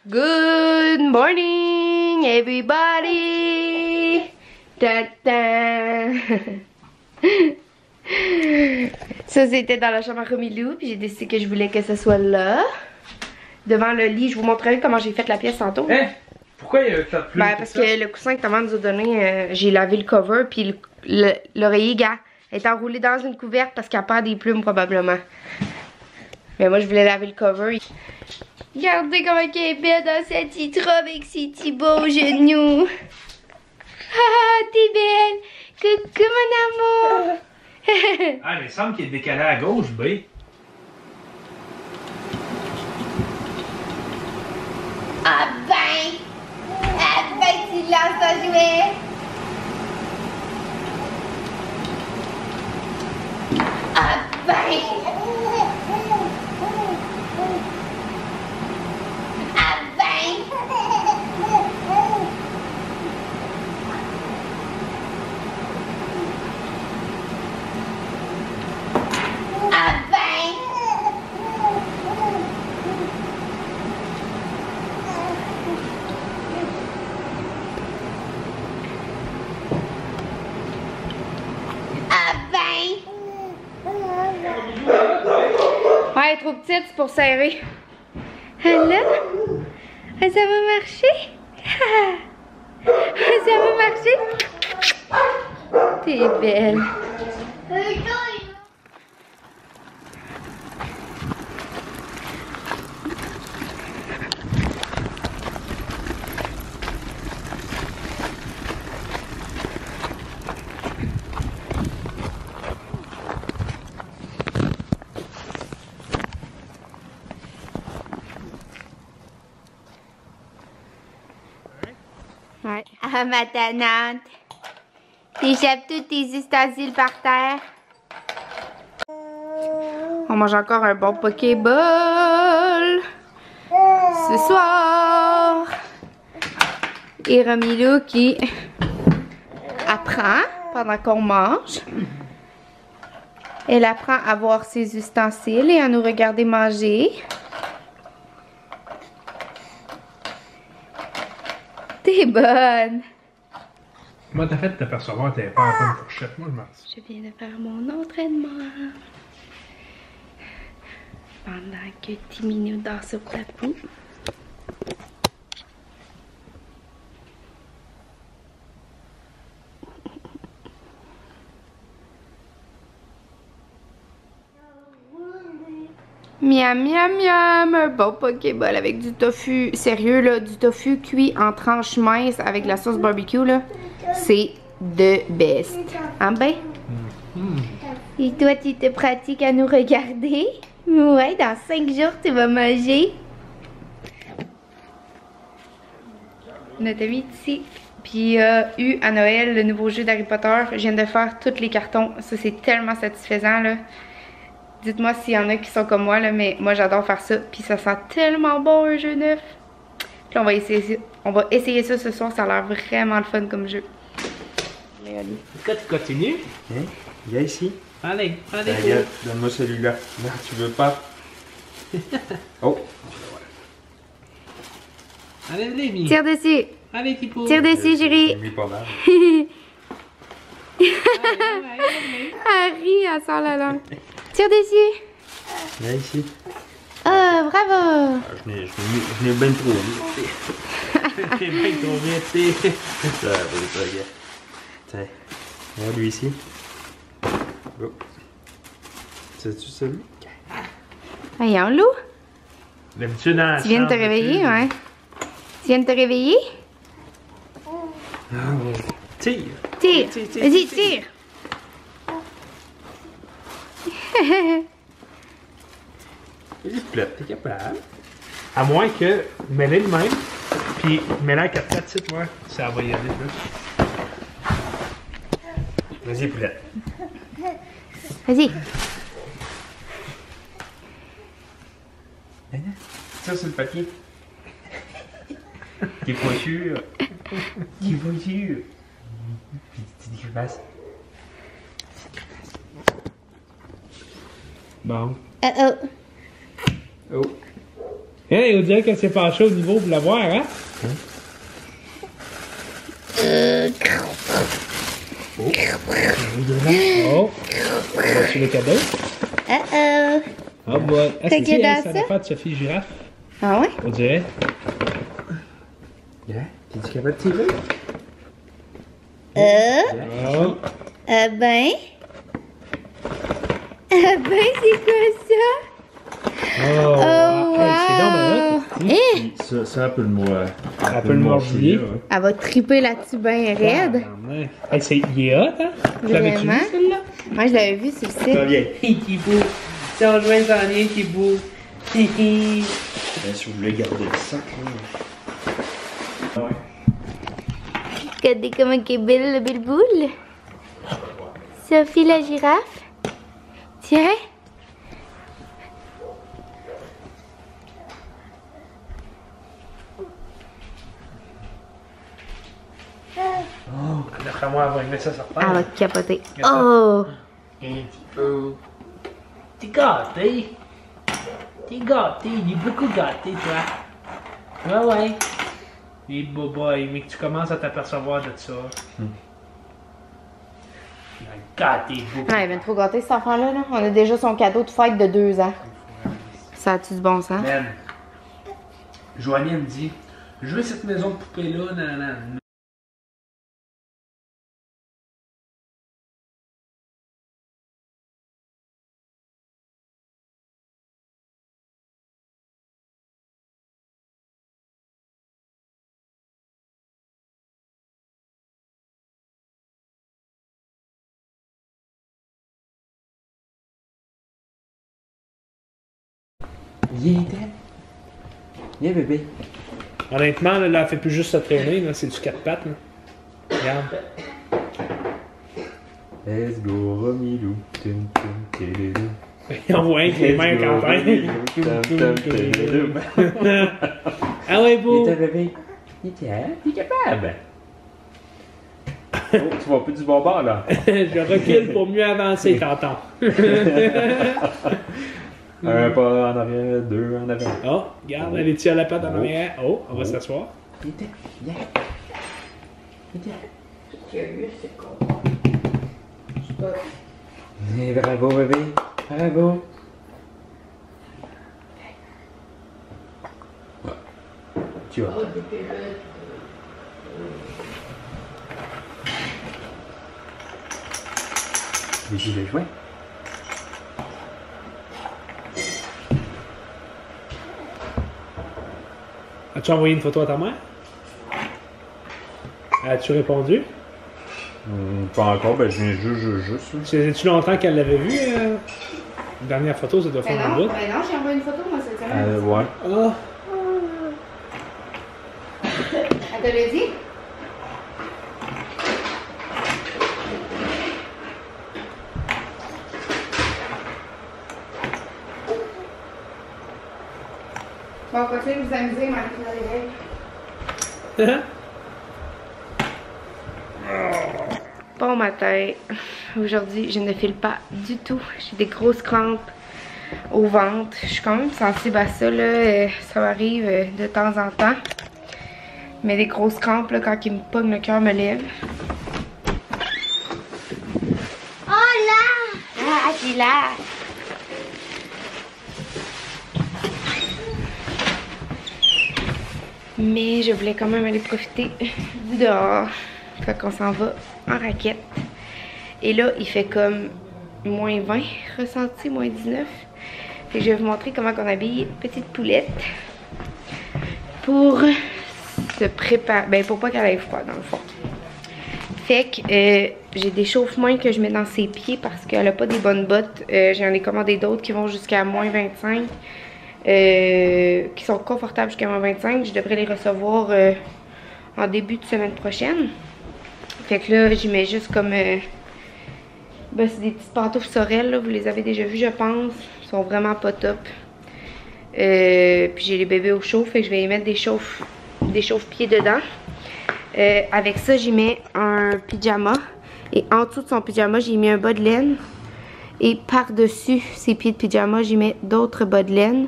Good morning, everybody! Ta-ta. Ça, c'était dans la chambre à Romilou, puis j'ai décidé que je voulais que ce soit là. Devant le lit, je vous montrerai comment j'ai fait la pièce tantôt. Hein? Pourquoi il y a tant de pluie? Ben, parce que le coussin que ta maman nous a donné, j'ai lavé le cover, puis l'oreiller, gars, est enroulé dans une couverte parce qu'elle perd des plumes probablement. Mais moi, je voulais laver le cover. Regardez comment elle est belle dans cette petite robe avec ses petits beaux genoux. Ah, t'es belle. Coucou, mon amour. Ah, mais il semble qu'il est décalé à gauche, B. Ah ben, tu lances ton jouet. Ah ben. Ouais, elle est trop petite, c'est pour serrer. Là, ça va marcher? Ça va marcher? T'es belle. Ouais. Ah, ma tannante. T'échappes tous tes ustensiles par terre. On mange encore un bon Pokéball ce soir. Et Romilou qui apprend pendant qu'on mange. Elle apprend à voir ses ustensiles et à nous regarder manger. T'es bonne. Comment t'as fait de t'apercevoir que t'avais pas la bonne fourchette? Moi, je m'en suis. Je viens de faire mon entraînement. Pendant que Timino dort sur le tapis. Miam miam miam, un bon Pokéball avec du tofu, sérieux là, du tofu cuit en tranches minces avec la sauce barbecue là, c'est the best. Hein ben? Et toi tu te pratiques à nous regarder? Ouais, dans 5 jours tu vas manger. Notre ami ici, puis eu à Noël le nouveau jeu d'Harry Potter, je viens de faire tous les cartons, ça c'est tellement satisfaisant là. Dites-moi s'il y en a qui sont comme moi, là, mais moi j'adore faire ça. Puis ça sent tellement bon un jeu neuf. Puis là, on va essayer ça ce soir, ça a l'air vraiment le fun comme jeu. Est-ce que tu continues? Hein? Viens ici. Allez, allez. Regarde, donne-moi celui-là. Non, tu veux pas? Oh! Allez, Lévi. Tire dessus. Allez, Tipo. Tire dessus, chérie. J'ai mis pas mal. Harry, elle sort la langue. Tire dessus. Viens ici. Oh, bravo. Ah, je n'ai bien trop vite. T'es bien trop vite, t'es. Ça, regarde. Tiens. Regarde lui ici. Oh. C'est-tu celui? Voyons, Lou. D'habitude, dans la Tu viens de te chambre, réveiller, ouais? Tu viens de te réveiller? Ah, ouais. Tire. Tire. Vas-y, tire. Vas-y, plate, t'es capable. À moins que, mets-les de même, puis mets-les à 4-4 sites, ouais, ça va y aller plus. Vas-y, poulette. Vas-y. Tire sur le papier. T'es pas sûr. T'es pas sûr. Puis tu dis que je fasse. Bon. Oh. Oh. Hein, on dirait qu'elle s'est penchée au niveau pour la voir, hein? Oh. Oh. As-tu le cadeau? Oh boy. Ah, c'est qui, hein? Ça dépend de Sophie Girafe. Ah ouais? On dirait. Yeah. T'es-tu capable de tirer? Oh. Ben, c'est quoi ça? Oh. Oh, Hey, c'est donc bien hot. Eh! Ça, elle peut le mordre. Elle peut le mordiller. Elle va triper là-dessus bien raide. Hey, il est hot, hein? Tu l'avais-tu vu, Vraiment? celle-là? Moi, je l'avais vu sur le site. Ça vient. Kibou. Si on joint s'en vient, Kibou. Hihi. Si vous voulez garder le sac, là. Ouais. Regardez comment elle est belle, la belle boule. Sophie la girafe. Tiens. Oh, d'après moi, elle va aimer ça, ça repart. Elle va capoter. Oh! Un petit peu. T'es gâté. T'es gâté. Il est beaucoup gâté, toi. Ouais. Et boboy, mais que tu commences à t'apercevoir de ça. Il a gâté beaucoup. Ouais, il vient trop gâter cet enfant-là. Là. On a déjà son cadeau de fête de 2 ans. Ça a-tu du bon sens? Man, Joanie me dit, je veux cette maison de poupée-là, nanana. Viens, viens, bébé. Honnêtement, là, elle fait plus juste se traîner, là, c'est du 4 pattes. Là. Regarde. Let's go, Romilou. Tum, tum, télédou. On voit avec les mains quand même. Ah ouais, beau. Viens, bébé. T'es capable. Oh, tu vas plus du bon bord, là. Je recule pour mieux avancer, t'entends. Un pas en arrière, 2 en avant. Oh, regarde, elle est tirée la patte en arrière. Oh, on va s'asseoir. Viens. Curieux, c'est con. Bravo, bébé. Bravo. Tu vois. Des gilets jouets. As-tu envoyé une photo à ta mère? As-tu répondu? Pas encore, ben je viens juste. Là. Sais-tu longtemps qu'elle l'avait vu? La dernière photo, ça doit faire un bout. Non, j'ai envoyé une photo, moi, cette semaine. Ouais. Oh. Elle te l'a dit? Bon, continuez de vous amuser, Marie-Claude les règles. Bon matin. Aujourd'hui, je ne file pas du tout. J'ai des grosses crampes au ventre. Je suis quand même sensible à ça, là. Ça m'arrive de temps en temps. Mais des grosses crampes, là, quand ils me pognent, le cœur me lève. Oh là! Ah, elle est là! Mais je voulais quand même aller profiter du dehors. Fait qu'on s'en va en raquette. Et là, il fait comme moins 20 ressenti, moins 19. Fait que je vais vous montrer comment on habille petite poulette. Pour se préparer. Ben, pour pas qu'elle aille froid, dans le fond. Fait que j'ai des chauffe-mains que je mets dans ses pieds parce qu'elle a pas des bonnes bottes. J'en ai commandé d'autres qui vont jusqu'à moins 25. Qui sont confortables jusqu'à moins 25. Je devrais les recevoir en début de semaine prochaine. Fait que là, j'y mets juste comme... ben, c'est des petites pantoufles Sorel, là. Vous les avez déjà vues, je pense. Ils sont vraiment pas top. Puis j'ai les bébés au chaud. Fait que je vais y mettre des chauffe-pieds dedans. Avec ça, j'y mets un pyjama. Et en dessous de son pyjama, j'ai mis un bas de laine. Et par-dessus ces pieds de pyjama, j'y mets d'autres bas de laine.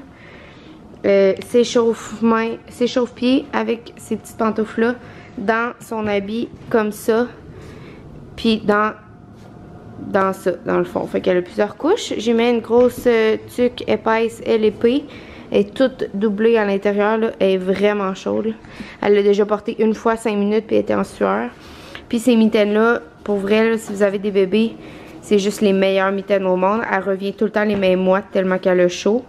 s'échauffe-pied avec ces petites pantoufles-là dans son habit comme ça. Puis dans ça, dans le fond. Fait qu'elle a plusieurs couches. J'ai mis une grosse tuque épaisse LP. Elle est toute doublée à l'intérieur. Elle est vraiment chaude. Là. Elle l'a déjà portée une fois 5 minutes puis elle était en sueur. Puis ces mitaines-là, pour vrai, là, si vous avez des bébés, c'est juste les meilleures mitaines au monde. Elle revient tout le temps les mains moites tellement qu'elle a chaud.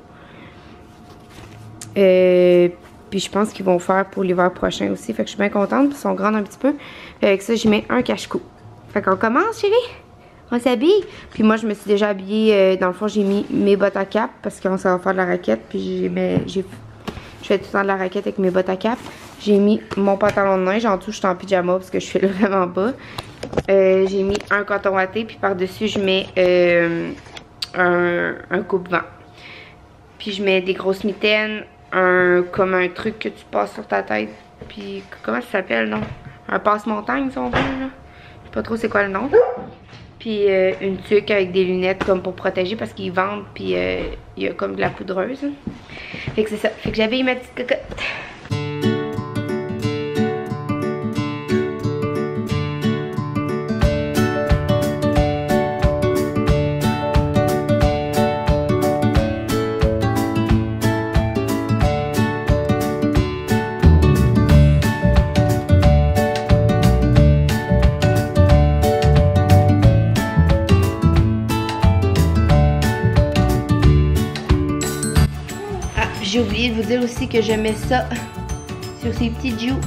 Puis je pense qu'ils vont faire pour l'hiver prochain aussi. Fait que je suis bien contente. Ils sont grandes un petit peu. Avec ça, j'y mets un cache-cou. Fait qu'on commence, chérie? On s'habille. Puis moi, je me suis déjà habillée. Dans le fond, j'ai mis mes bottes à cap parce qu'on s'en va faire de la raquette. Puis je fais tout le temps de la raquette avec mes bottes à cap. J'ai mis mon pantalon de neige. En dessous, je suis en pyjama parce que je suis vraiment bas. J'ai mis un coton watté. Puis par-dessus, je mets un coupe-vent. Puis je mets des grosses mitaines. Comme un truc que tu passes sur ta tête. Puis comment ça s'appelle, non? Un passe-montagne, si on veut, là. Je sais pas trop c'est quoi le nom. Puis une tuque avec des lunettes comme pour protéger parce qu'ils vendent. Puis il y a comme de la poudreuse. Fait que c'est ça. Fait que j'avais ma petite cocotte. J'ai oublié de vous dire aussi que je mets ça sur ces petites joues.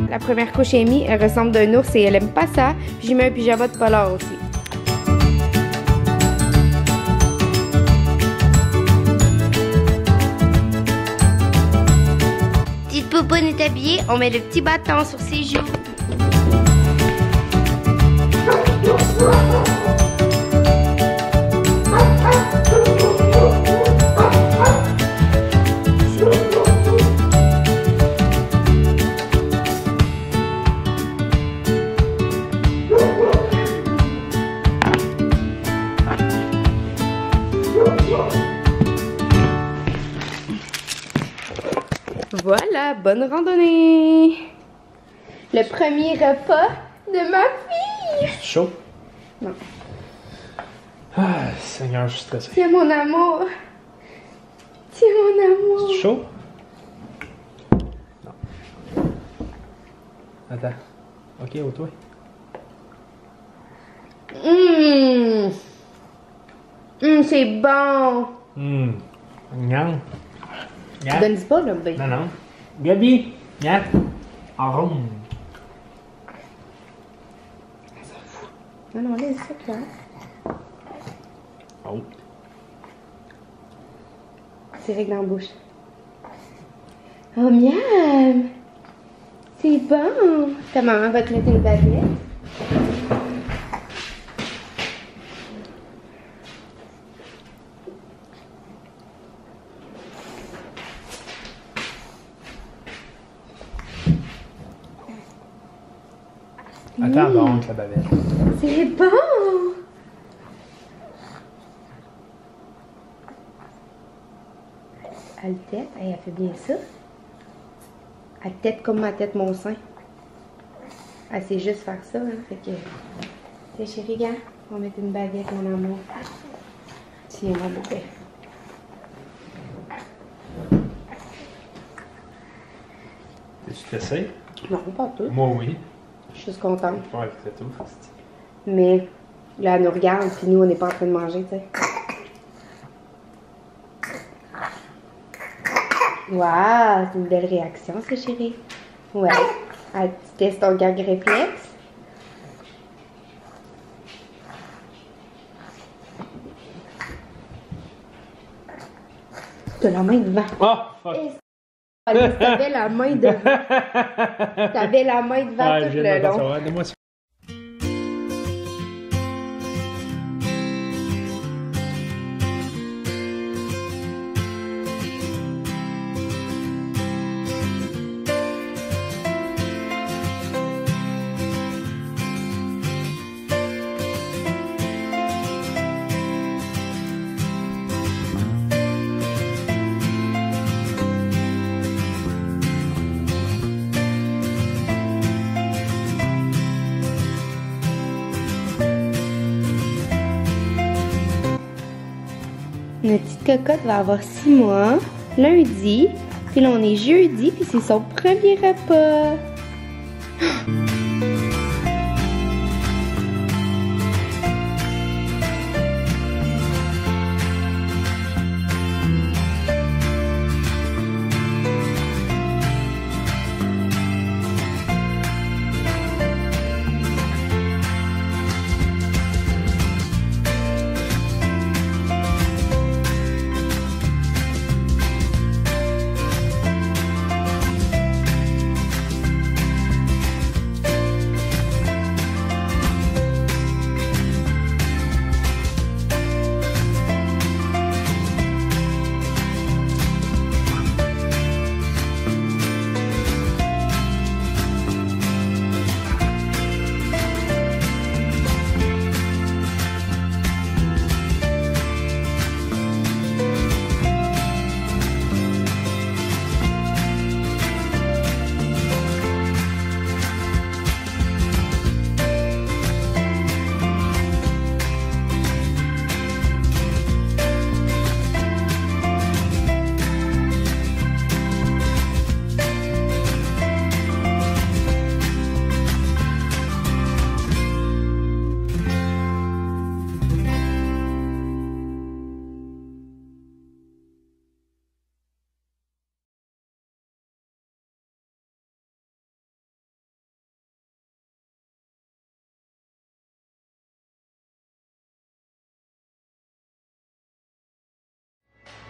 La première couche Amy, elle ressemble d'un ours et elle aime pas ça. Puis j'ai mis un pyjama de polar aussi. Petite poupoune est habillée, on met le petit bâton sur ses joues. Voilà, bonne randonnée! Le premier repas de ma fille! Chaud? Non. Ah, Seigneur, je suis stressé. Tiens mon amour! Tiens mon amour! C'est chaud? Non. Attends. Ok, au toi. C'est bon! Nyan. Tu donnes pas, là, ben. Non, non. Gabi, Nyan. Arôme. Non, non, laisse ça, toi. Oh. C'est direct dans la bouche. Oh, miam! C'est bon! Ta maman va te mettre une baguette. Attends donc la bavette. C'est bon! Elle tête, elle fait bien ça. Elle tête comme ma tête, mon sein. Elle sait juste faire ça, hein, fait que... Tiens chérie, regarde, on va mettre une baguette, mon amour. Tiens, mon bébé. Es-tu stressé? Non, pas tout. Moi, oui. Je suis juste contente. Ouais, c'est tout. Mais là, elle nous regarde, puis nous, on n'est pas en train de manger, tu sais. Waouh, c'est une belle réaction, ça, chérie. Ouais. Ah, tu testes ton gag réflexe. T'as la main devant. Oh, fuck. T'avais la main devant. T'avais la main devant tout le long. Donne-moi ça. Notre petite cocotte va avoir 6 mois, lundi, puis là on est jeudi, puis c'est son premier repas.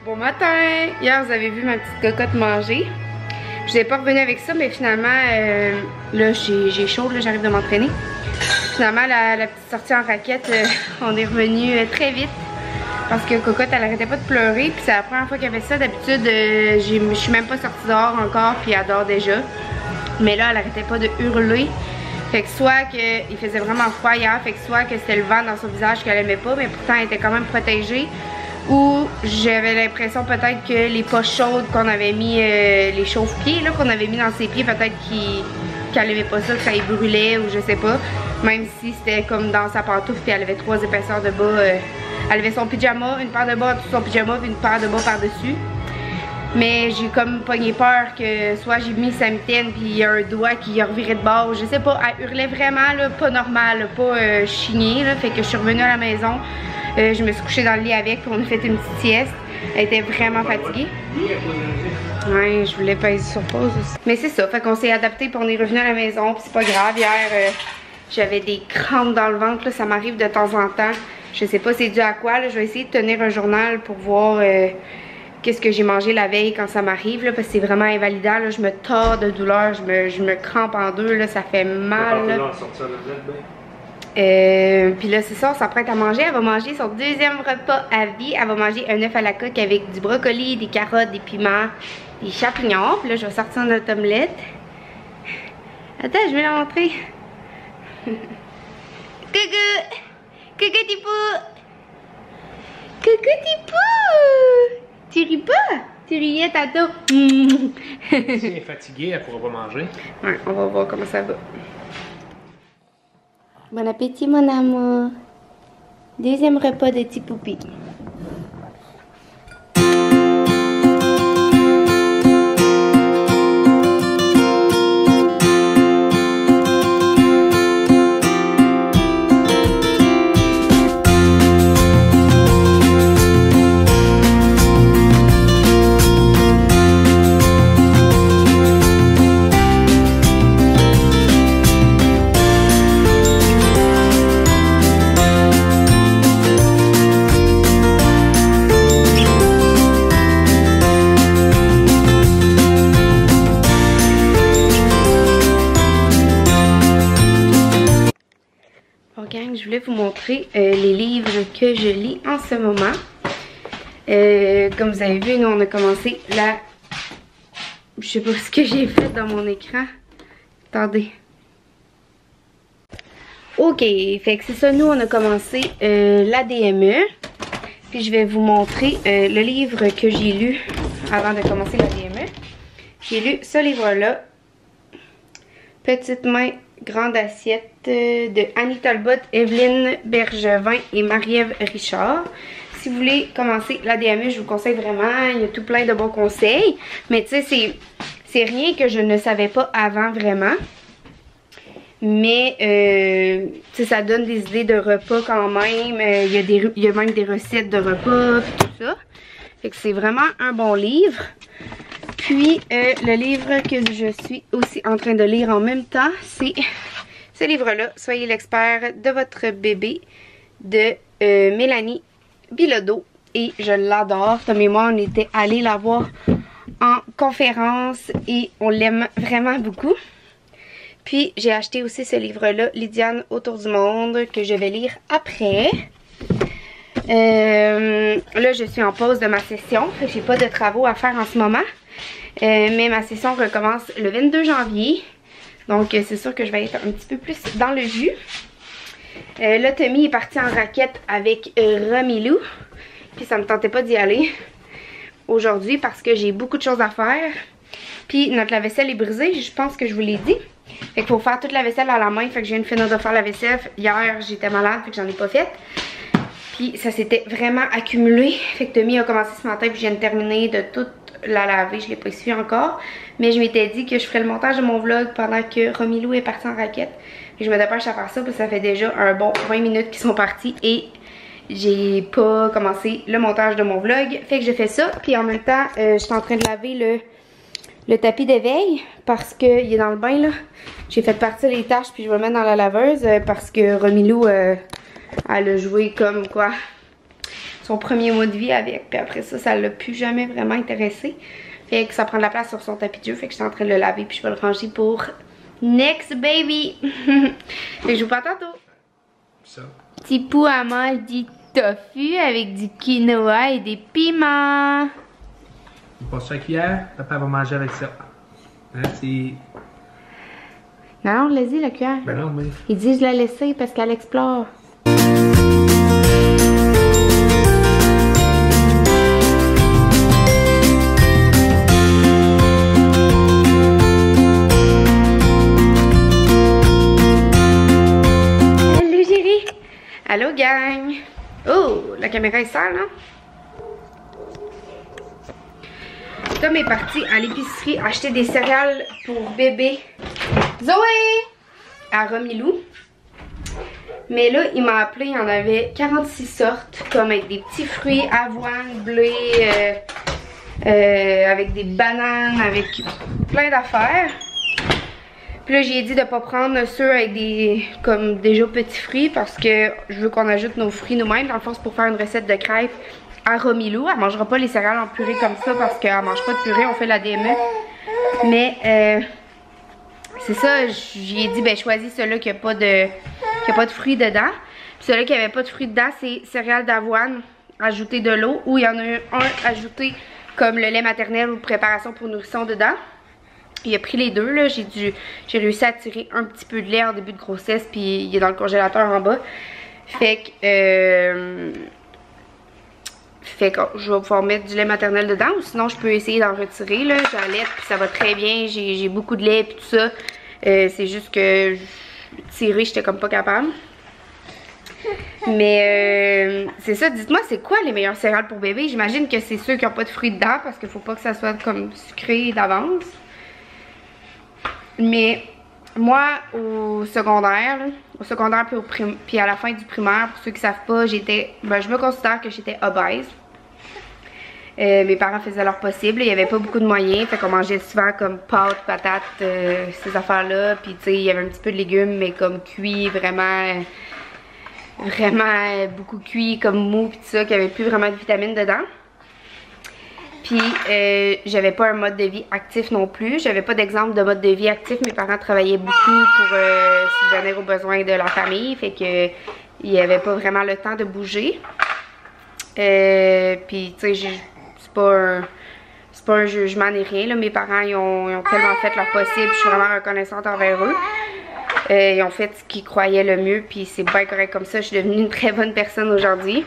Bon matin! Hier, vous avez vu ma petite cocotte manger. Je n'ai pas revenu avec ça, mais finalement, là, j'ai chaud, là, j'arrive de m'entraîner. Finalement, la petite sortie en raquette, on est revenu très vite. Parce que cocotte, elle arrêtait pas de pleurer. Puis c'est la première fois qu'elle fait ça. D'habitude, je suis même pas sortie dehors encore, puis elle dort déjà. Mais là, elle arrêtait pas de hurler. Fait que soit qu'il faisait vraiment froid hier, fait que soit que c'était le vent dans son visage qu'elle aimait pas, mais pourtant elle était quand même protégée. Ou j'avais l'impression peut-être que les poches chaudes qu'on avait mis, les chauffe-pieds qu'on avait mis dans ses pieds, peut-être qu'elle aimait pas ça, que ça y brûlait ou je sais pas. Même si c'était comme dans sa pantoufle puis elle avait 3 épaisseurs de bas. Elle avait son pyjama, une paire de bas en dessous de son pyjama puis une paire de bas par-dessus. Mais j'ai comme pogné peur que soit j'ai mis sa mitaine puis il y a un doigt qui a reviré de bord, je sais pas. Elle hurlait vraiment, là, pas normal, là, pas chignée, là. Fait que je suis revenue à la maison. Je me suis couchée dans le lit avec, on a fait une petite sieste. Elle était vraiment fatiguée. Ouais, je voulais pas sur pause aussi. Mais c'est ça, fait qu'on s'est adapté puis on est revenu à la maison. Puis c'est pas grave, hier j'avais des crampes dans le ventre, là, ça m'arrive de temps en temps. Je sais pas c'est dû à quoi, là. Je vais essayer de tenir un journal pour voir qu'est-ce que j'ai mangé la veille quand ça m'arrive, parce que c'est vraiment invalidant. Là. Je me tords de douleur, je me crampe en deux, là, ça fait mal. Puis là, c'est ça, on s'apprête à manger. Elle va manger son deuxième repas à vie. Elle va manger un œuf à la coque avec du brocoli, des carottes, des piments, des champignons. Puis là, je vais sortir notre omelette. Attends, je vais la montrer. Coucou! Coucou, Tipou! Coucou, Tipou! Tu ris pas? Tu riais tantôt. Si elle est fatiguée, elle pourra pas manger. Ouais, on va voir comment ça va. Bon appétit, mon amour. Deuxième repas de Tipoupi. gang, je voulais vous montrer les livres que je lis en ce moment. Comme vous avez vu, nous on a commencé la... Je sais pas ce que j'ai fait dans mon écran. Attendez. Ok, fait que c'est ça, nous on a commencé l'ADME. Puis je vais vous montrer le livre que j'ai lu avant de commencer l'ADME. J'ai lu ce livre-là. Petite main, grande assiette de Annie Talbot, Evelyne Bergevin et Marie-Ève Richard. Si vous voulez commencer l'ADME, je vous conseille vraiment. Il y a tout plein de bons conseils. Mais tu sais, c'est rien que je ne savais pas avant vraiment. Mais tu sais, ça donne des idées de repas quand même. Il y a même des recettes de repas et tout ça. Fait que c'est vraiment un bon livre. Puis le livre que je suis aussi en train de lire en même temps, c'est ce livre-là, Soyez l'expert de votre bébé, de Mélanie Bilodeau. Et je l'adore. Tom et moi, on était allés la voir en conférence et on l'aime vraiment beaucoup. Puis j'ai acheté aussi ce livre-là, Lydiane autour du monde, que je vais lire après. Là, je suis en pause de ma session. J'ai pas de travaux à faire en ce moment. Mais ma session recommence le 22 janvier. Donc c'est sûr que je vais être un petit peu plus dans le jus. Là, Tommy est parti en raquette avec Romilou. Puis ça me tentait pas d'y aller aujourd'hui parce que j'ai beaucoup de choses à faire. Puis notre lave-vaisselle est brisée, je pense que je vous l'ai dit. Fait qu'il faut faire toute la vaisselle à la main. Fait que je viens de finir de faire la vaisselle. Hier, j'étais malade, fait que j'en ai pas fait. Puis ça s'était vraiment accumulé. Fait que Tommy a commencé ce matin, puis je viens de terminer de toute la laver. Je l'ai pas essuyé encore. Mais je m'étais dit que je ferais le montage de mon vlog pendant que Romilou est parti en raquette. Et je me dépêche à faire ça, parce que ça fait déjà un bon 20 minutes qu'ils sont partis. Et j'ai pas commencé le montage de mon vlog. Fait que j'ai fait ça. Puis en même temps, je suis en train de laver le tapis d'éveil parce qu'il est dans le bain là. J'ai fait partir les taches puis je vais le mettre dans la laveuse parce que Romilou elle a joué comme quoi son premier mois de vie avec. Puis après ça, ça l'a plus jamais vraiment intéressé. Fait que ça prend de la place sur son tapis de jeu. Fait que je suis en train de le laver puis je vais le ranger pour next baby. Fait que je vous parle tantôt. Ça. Petit pou à mange du tofu avec du quinoa et des piments. On passe la cuillère, papa va manger avec ça. Merci. Non, laisse-y la cuillère. Ben non, mais. Il dit je l'ai laissée parce qu'elle explore. Allô chérie. Allô gang. Oh, la caméra est sale, hein? Tom est parti à l'épicerie acheter des céréales pour bébé Zoé à Romilou. Mais là, il m'a appelé, il y en avait 46 sortes, comme avec des petits fruits, avoine, blé, avec des bananes, avec plein d'affaires. Puis là, j'ai dit de ne pas prendre ceux avec des, comme déjà petits fruits parce que je veux qu'on ajoute nos fruits nous-mêmes. Dans le fond, c'est pour faire une recette de crêpes à Romilou. Elle mangera pas les céréales en purée comme ça parce qu'elle mange pas de purée, on fait la DME. Mais c'est ça, j'ai dit ben choisis celui-là qui a pas de fruits dedans. Puis celui-là qui avait pas de fruits dedans, c'est céréales d'avoine ajouter de l'eau, ou il y en a un ajouté comme le lait maternel ou préparation pour nourrisson dedans. Il a pris les deux là, j'ai réussi à tirer un petit peu de lait en début de grossesse puis il est dans le congélateur en bas. Fait que je vais pouvoir mettre du lait maternel dedans, ou sinon je peux essayer d'en retirer là. J'allaite puis ça va très bien, j'ai beaucoup de lait puis tout ça. C'est juste que tirer, j'étais comme pas capable. Mais c'est ça, dites-moi c'est quoi les meilleurs céréales pour bébé? J'imagine que c'est ceux qui n'ont pas de fruits dedans parce qu'il faut pas que ça soit comme sucré d'avance. Mais moi au secondaire puis à la fin du primaire, pour ceux qui savent pas, je me considère que j'étais obèse. Mes parents faisaient leur possible, il y avait pas beaucoup de moyens, fait qu'on mangeait souvent comme pâtes, patates, ces affaires-là, puis tu sais, il y avait un petit peu de légumes, mais comme cuits, vraiment beaucoup cuits, comme mou, pis tout ça, qui avait plus vraiment de vitamines dedans. Puis j'avais pas un mode de vie actif non plus. J'avais pas d'exemple de mode de vie actif. Mes parents travaillaient beaucoup pour subvenir aux besoins de la famille. Fait que il n'y avait pas vraiment le temps de bouger. Puis tu sais, c'est pas un jugement ni rien. Là. Mes parents ils ont tellement fait leur possible. Je suis vraiment reconnaissante envers eux. Ils ont fait ce qu'ils croyaient le mieux. Puis c'est bien correct comme ça. Je suis devenue une très bonne personne aujourd'hui.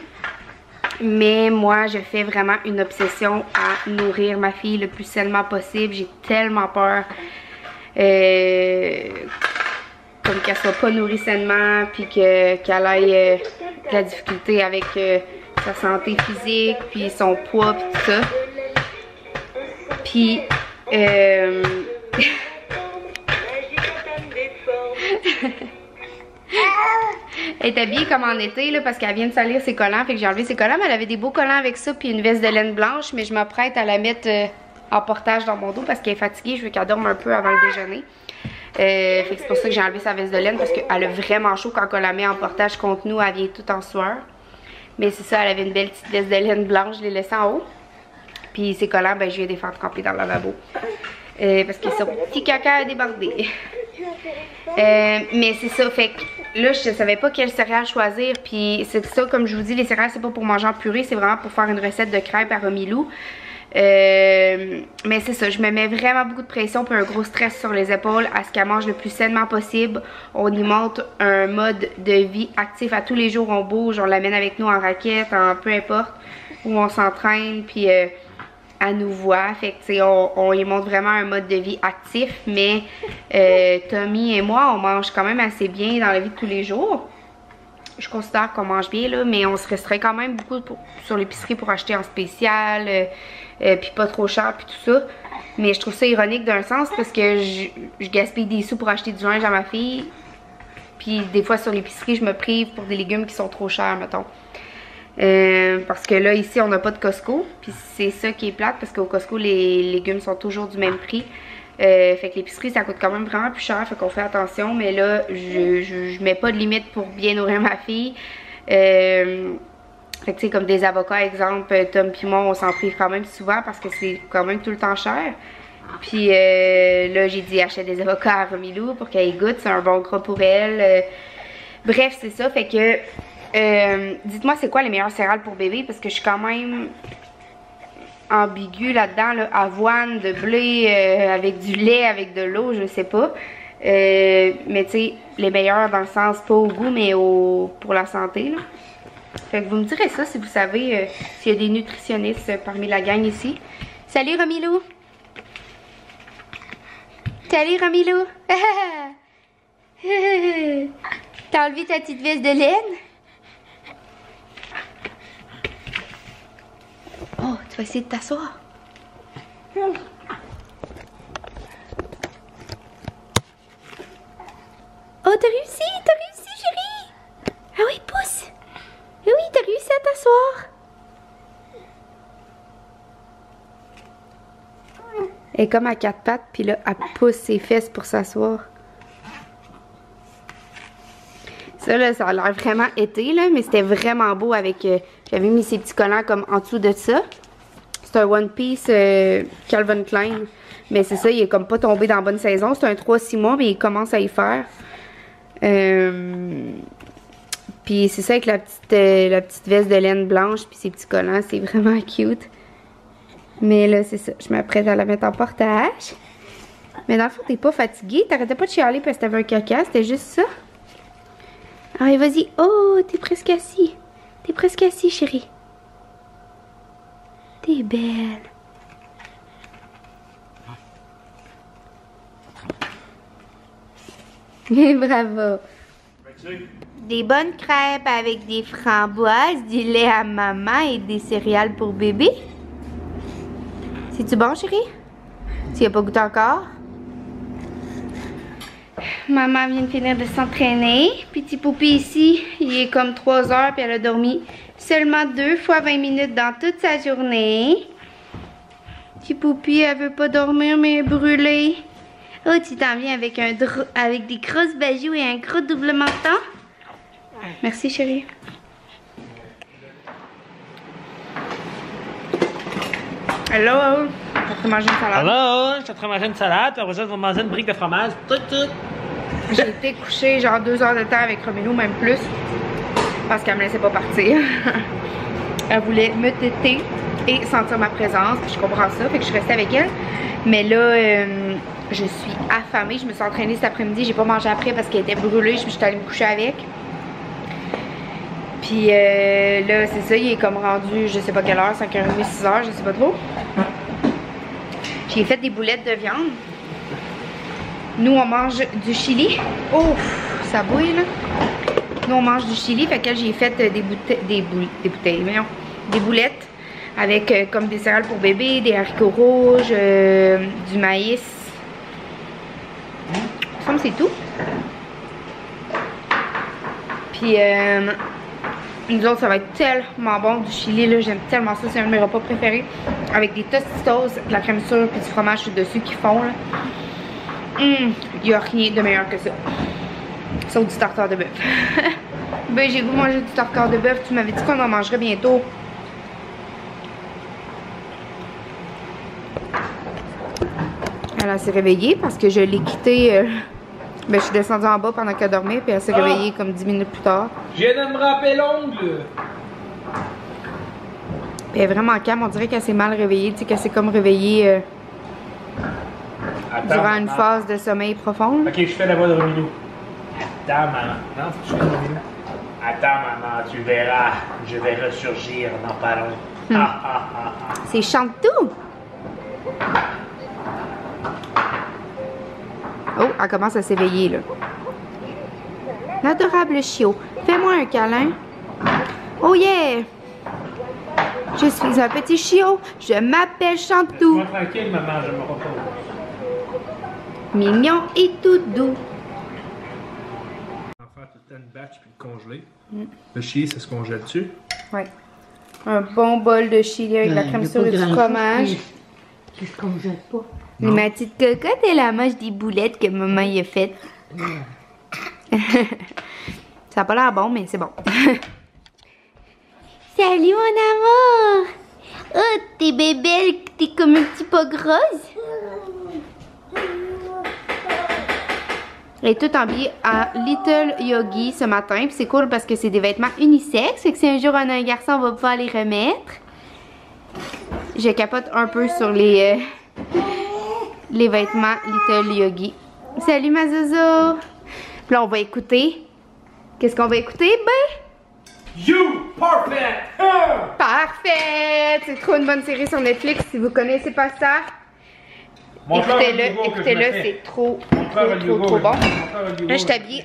Mais moi, je fais vraiment une obsession à nourrir ma fille le plus sainement possible. J'ai tellement peur comme qu'elle soit pas nourrie sainement, puis qu'elle ait de la difficulté avec sa santé physique, puis son poids, puis tout ça. Puis elle est habillée comme en été là, parce qu'elle vient de salir ses collants. Fait que j'ai enlevé ses collants, mais elle avait des beaux collants avec ça, puis une veste de laine blanche. Mais je m'apprête à la mettre en portage dans mon dos parce qu'elle est fatiguée. Je veux qu'elle dorme un peu avant le déjeuner. Fait que c'est pour ça que j'ai enlevé sa veste de laine, parce qu'elle a vraiment chaud quand on la met en portage contre nous. Elle vient tout en sueur. Mais c'est ça, elle avait une belle petite veste de laine blanche. Je l'ai laissée en haut. Puis ses collants, ben je viens de les faire tremper dans le lavabo. Parce que son petit caca a débordé. Mais c'est ça, fait que là je savais pas quelle céréale choisir. Puis c'est ça, comme je vous dis, les céréales c'est pas pour manger en purée, c'est vraiment pour faire une recette de crêpes à Romilou. Mais c'est ça, je me mets vraiment beaucoup de pression puis un gros stress sur les épaules à ce qu'elle mange le plus sainement possible. On y montre un mode de vie actif à tous les jours, on bouge, on l'amène avec nous en raquette, en peu importe où on s'entraîne, puis elle nous voit. Fait que tu sais, on y montre vraiment un mode de vie actif. Mais Tommy et moi, on mange quand même assez bien dans la vie de tous les jours. Je considère qu'on mange bien là, mais on se restreint quand même beaucoup sur l'épicerie pour acheter en spécial, puis pas trop cher puis tout ça. Mais je trouve ça ironique d'un sens parce que je gaspille des sous pour acheter du linge à ma fille. Puis des fois sur l'épicerie, je me prive pour des légumes qui sont trop chers, mettons. Parce que là, ici, on n'a pas de Costco. Puis c'est ça qui est plate parce qu'au Costco, les légumes sont toujours du même prix. Fait que l'épicerie, ça coûte quand même vraiment plus cher. Fait qu'on fait attention. Mais là, je mets pas de limite pour bien nourrir ma fille. Fait que tu sais, comme des avocats, exemple, Tom pis moi, on s'en prive quand même souvent parce que c'est quand même tout le temps cher. Puis là, j'ai dit achète des avocats à Romilou pour qu'elle goûte. C'est un bon gras pour elle. Bref, c'est ça. Fait que dites-moi c'est quoi les meilleures céréales pour bébé, parce que je suis quand même ambiguë là-dedans, là. Avoine, de blé, avec du lait, avec de l'eau, je sais pas. Mais tu sais, les meilleures dans le sens pas au goût mais pour la santé là. Fait que vous me direz ça si vous savez s'il y a des nutritionnistes parmi la gang ici. Salut Romilou! Salut Romilou! T'as enlevé ta petite veste de laine? Oh, tu vas essayer de t'asseoir. Oh, t'as réussi, chérie. Ah oui, pousse. Oui, t'as réussi à t'asseoir. Elle est comme à quatre pattes, puis là, elle pousse ses fesses pour s'asseoir. Ça, là, ça a l'air vraiment été, là, mais c'était vraiment beau avec... j'avais mis ces petits collants comme en dessous de ça. C'est un One Piece Calvin Klein. Mais c'est ça, il est comme pas tombé dans la bonne saison. C'est un 3-6 mois, mais il commence à y faire. Puis c'est ça avec la petite veste de laine blanche puis ces petits collants. C'est vraiment cute. Mais là, c'est ça. Je m'apprête à la mettre en portage. Mais dans le fond, t'es pas fatiguée. T'arrêtais pas de chialer parce que t'avais un caca. C'était juste ça. Allez, vas-y. Oh, t'es presque assis. T'es presque assis, chérie. T'es belle. Bravo. Des bonnes crêpes avec des framboises, du lait à maman et des céréales pour bébé. C'est-tu bon, chérie? Tu n'y as pas goûté encore? Maman vient de finir de s'entraîner. Petit Poupi ici, il est comme 3 heures puis elle a dormi seulement 2 fois 20 minutes dans toute sa journée. Petit Poupi, elle veut pas dormir mais elle est brûlée. Oh, tu t'en viens avec des grosses bajoux et un gros double menton. Merci chérie. Hello! Je vais te manger une salade. Hello! Je suis en train de manger une salade, puis après ça, je vais manger une brique de fromage. Tout. J'ai été coucher genre 2 heures de temps avec Romelo, même plus. Parce qu'elle me laissait pas partir. Elle voulait me téter et sentir ma présence. Puis je comprends ça, fait que je suis restée avec elle. Mais là, je suis affamée. Je me suis entraînée cet après-midi. J'ai pas mangé après parce qu'elle était brûlée. Je suis allée me coucher avec. Puis là, c'est ça, il est comme rendu, je sais pas quelle heure, 5h30, 6h, je sais pas trop. J'ai fait des boulettes de viande. Nous, on mange du chili. Oh, ça bouille, là. Nous, on mange du chili, fait que j'ai fait des boulettes avec comme des céréales pour bébé, des haricots rouges, du maïs. Ça me semble c'est tout. Puis, nous autres, ça va être tellement bon du chili, là. J'aime tellement ça, c'est un de mes repas préférés. Avec des tostitos, de la crème sûre, puis du fromage dessus qui fond, là. Il n'y a rien de meilleur que ça. Sauf du tartare de bœuf. Ben, j'ai goût de manger du tartare de bœuf. Tu m'avais dit qu'on en mangerait bientôt. Elle s'est réveillée parce que je l'ai quittée. Ben, je suis descendue en bas pendant qu'elle dormait, puis elle s'est réveillée comme 10 minutes plus tard. Je viens de me râper l'ongle! Puis elle est vraiment calme, on dirait qu'elle s'est mal réveillée, tu sais, qu'elle s'est comme réveillée durant une phase de sommeil profond. Ok, je fais la voix de Romilou. Attends, maman. Non, faut que je fasse Romilou. Attends, maman, tu verras, je vais ressurgir dans pas long. C'est Chantou! Oh, elle commence à s'éveiller, là. L'adorable chiot, fais-moi un câlin. Oh yeah! Je suis un petit chiot, je m'appelle Chantou. Moi tranquille, maman, je me repose. Mignon et tout doux. On va faire tout le temps une batch puis le congeler. Le chili, ça se congèle dessus. Ouais. Un bon bol de chili avec la crème sûre et du fromage. Tu ne congèles pas. Mais ma petite cocotte, elle a mange des boulettes que maman y a faites. Ça a pas l'air bon, mais c'est bon. Salut mon amour! Oh, t'es bébelle, t'es comme un petit pot rose. Elle est toute habillée à Little Yogi ce matin. Puis c'est cool parce que c'est des vêtements unisexes. Fait que si un jour on a un garçon, on va pouvoir les remettre. Je capote un peu sur les vêtements Little Yogi. Salut ma Zozo! Puis là, on va écouter. Qu'est-ce qu'on va écouter? Ben... You! Perfect! Parfait! C'est trop une bonne série sur Netflix. Si vous connaissez pas ça, écoutez-le, c'est trop bon. Là, je suis habillée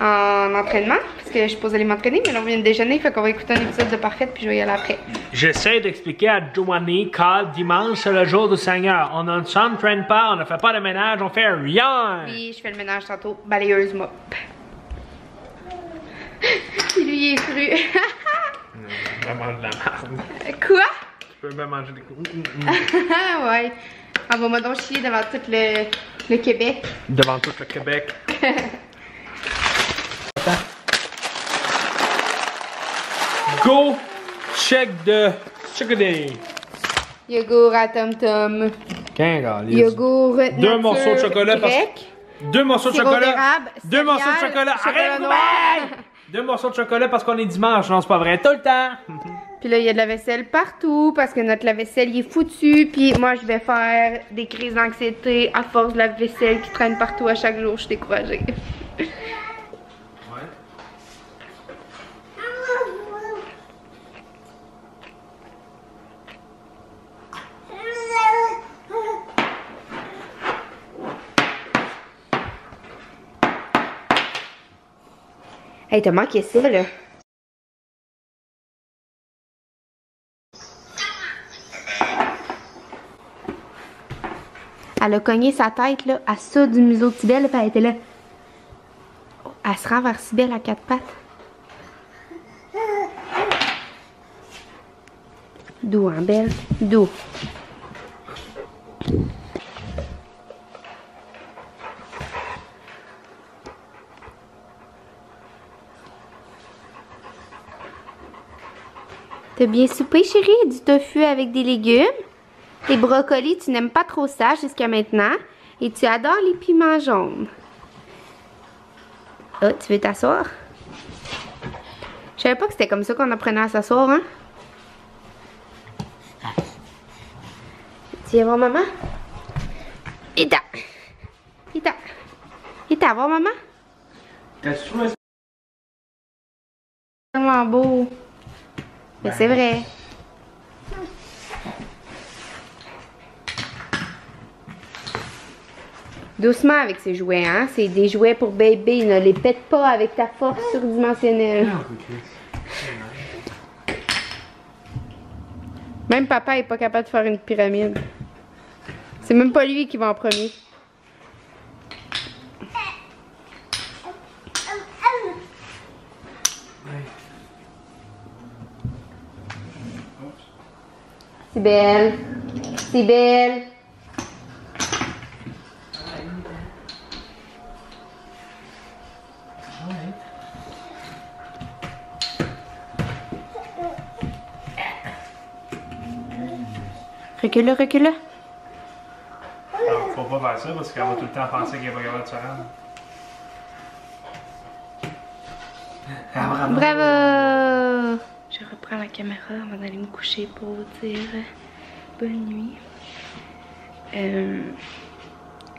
en entraînement, parce que je suis supposée aller m'entraîner, mais là, on vient de déjeuner, fait qu'on va écouter un épisode de Parfaite, puis je vais y aller après. J'essaie d'expliquer à Joanie que dimanche, c'est le jour du Seigneur. On ne s'entraîne pas, on ne fait pas de ménage, on fait rien! Puis, je fais le ménage tantôt, balayeuse mop. Puis lui, il est cru. Vraiment de la merde. Quoi? Tu peux même manger des coups. Ouais. Envoie-moi donc chier devant tout le Québec. Devant tout le Québec. Go! Check a day. Yogourt à tom-tom. Yogourt nature Deux morceaux de chocolat grec. Deux morceaux de Sirop chocolat. d'érable, Deux morceaux de céréales, chocolat. chocolat Arrête, noir. Roubaix! Deux morceaux de chocolat parce qu'on est dimanche. Non, c'est pas vrai. Tout le temps. Puis là, il y a de la vaisselle partout parce que notre lave-vaisselle il est foutu. Puis moi, je vais faire des crises d'anxiété à force de la vaisselle qui traîne partout à chaque jour. Je suis découragée. Hey, t'as manqué ça, là. Elle a cogné sa tête, là, à ça du museau de Cybèle, puis elle était là. Elle se rend vers Cybèle à quatre pattes. Doux, hein, belle? Doux. T'as bien soupé, chérie? Du tofu avec des légumes. Les brocolis, tu n'aimes pas trop ça jusqu'à maintenant. Et tu adores les piments jaunes. Oh, tu veux t'asseoir? Je savais pas que c'était comme ça qu'on apprenait à s'asseoir, hein? Tu viens voir maman? Ita! Ita! Ita, voir maman? T'as-tu trouvé ça? C'est tellement beau. Mais c'est vrai. Doucement avec ces jouets, hein? C'est des jouets pour bébé. Ne les pète pas avec ta force surdimensionnelle. Même papa est pas capable de faire une pyramide. C'est même pas lui qui va en premier. C'est belle. C'est belle. Recule-le, recule-le. Faut pas faire ça parce qu'elle va tout le temps penser qu'elle va capable de se rendre. Bravo! Je reprends la caméra avant d'aller me coucher pour vous dire bonne nuit.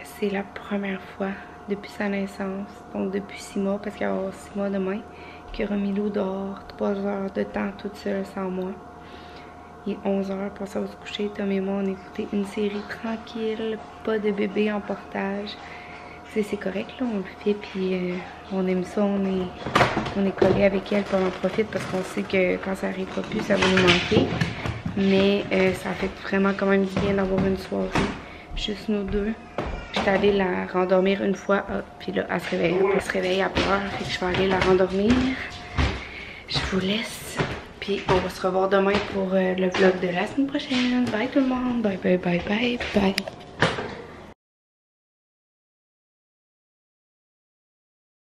C'est la première fois depuis sa naissance, donc depuis 6 mois, parce qu'elle va avoir 6 mois demain, que Romilou dort 3 heures de temps toute seule sans moi. Il est 11 h, pour ça va se coucher. Tom et moi, on écoutait une série tranquille, pas de bébé en portage. C'est correct, là, on le fait, puis on aime ça, on est collé avec elle, puis on en profite parce qu'on sait que quand ça arrivera plus, ça va nous manquer. Mais ça fait vraiment quand même du bien d'avoir une soirée, juste nous deux. J'étais allée la rendormir une fois, puis là, elle se réveille, à pleurer, fait que je vais aller la rendormir. Je vous laisse. Puis on va se revoir demain pour le vlog de la semaine prochaine. Bye tout le monde. Bye, bye, bye, bye, bye.